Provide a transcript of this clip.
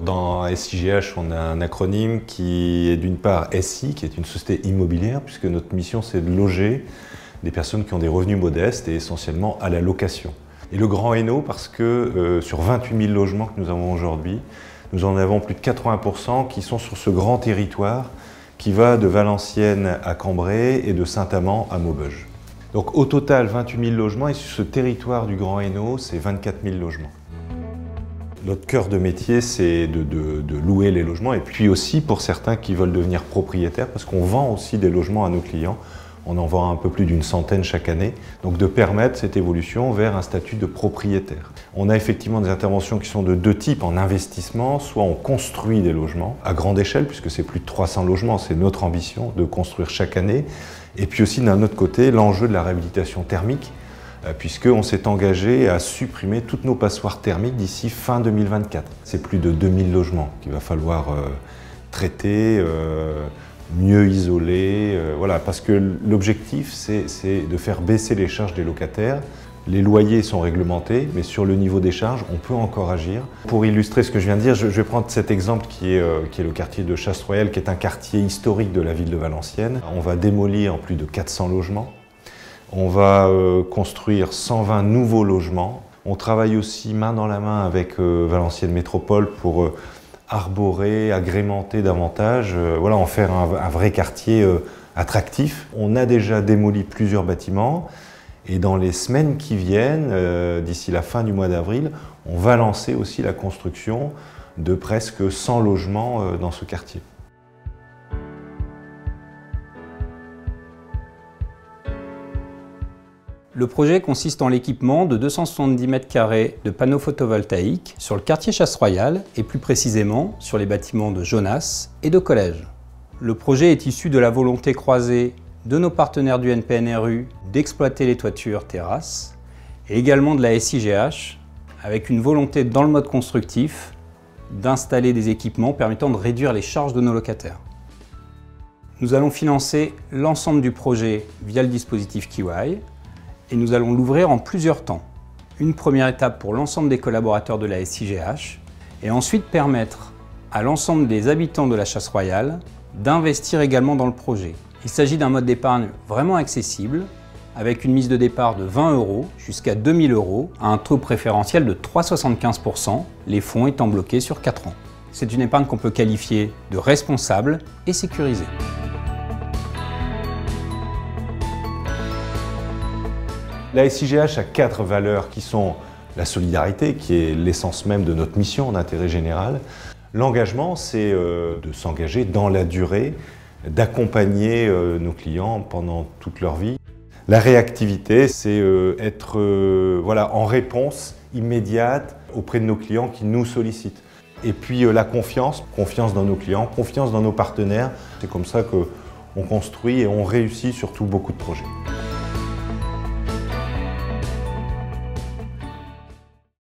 Dans SIGH, on a un acronyme qui est d'une part SI, qui est une société immobilière, puisque notre mission c'est de loger des personnes qui ont des revenus modestes et essentiellement à la location. Et le grand Hainaut parce que sur 28 000 logements que nous avons aujourd'hui, nous en avons plus de 80% qui sont sur ce grand territoire qui va de Valenciennes à Cambrai et de Saint-Amand à Maubeuge. Donc au total 28 000 logements et sur ce territoire du grand Hainaut, c'est 24 000 logements. Notre cœur de métier, c'est de louer les logements et puis aussi pour certains qui veulent devenir propriétaires, parce qu'on vend aussi des logements à nos clients. On en vend un peu plus d'une centaine chaque année, donc de permettre cette évolution vers un statut de propriétaire. On a effectivement des interventions qui sont de deux types, en investissement, soit on construit des logements à grande échelle, puisque c'est plus de 300 logements, c'est notre ambition de construire chaque année, et puis aussi d'un autre côté, l'enjeu de la réhabilitation thermique, puisqu'on s'est engagé à supprimer toutes nos passoires thermiques d'ici fin 2024. C'est plus de 2000 logements qu'il va falloir traiter, mieux isoler, voilà, parce que l'objectif c'est de faire baisser les charges des locataires. Les loyers sont réglementés, mais sur le niveau des charges, on peut encore agir. Pour illustrer ce que je viens de dire, je vais prendre cet exemple qui est le quartier de Chasse-Royale, qui est un quartier historique de la ville de Valenciennes. On va démolir plus de 400 logements. On va construire 120 nouveaux logements. On travaille aussi main dans la main avec Valenciennes Métropole pour arborer, agrémenter davantage, voilà, en faire un vrai quartier attractif. On a déjà démoli plusieurs bâtiments et dans les semaines qui viennent, d'ici la fin du mois d'avril, on va lancer aussi la construction de presque 100 logements dans ce quartier. Le projet consiste en l'équipement de 270 m² de panneaux photovoltaïques sur le quartier Chasse-Royale et plus précisément sur les bâtiments de Jonas et de Collège. Le projet est issu de la volonté croisée de nos partenaires du NPNRU d'exploiter les toitures terrasses et également de la SIGH avec une volonté dans le mode constructif d'installer des équipements permettant de réduire les charges de nos locataires. Nous allons financer l'ensemble du projet via le dispositif Kiwai. Et nous allons l'ouvrir en plusieurs temps. Une première étape pour l'ensemble des collaborateurs de la SIGH et ensuite permettre à l'ensemble des habitants de la Chasse-Royale d'investir également dans le projet. Il s'agit d'un mode d'épargne vraiment accessible avec une mise de départ de 20 € jusqu'à 2000 € à un taux préférentiel de 3,75 %, les fonds étant bloqués sur 4 ans. C'est une épargne qu'on peut qualifier de responsable et sécurisée. La SIGH a 4 valeurs qui sont la solidarité, qui est l'essence même de notre mission d'intérêt général. L'engagement, c'est de s'engager dans la durée, d'accompagner nos clients pendant toute leur vie. La réactivité, c'est être voilà, en réponse immédiate auprès de nos clients qui nous sollicitent. Et puis la confiance dans nos clients, confiance dans nos partenaires. C'est comme ça qu'on construit et on réussit surtout beaucoup de projets.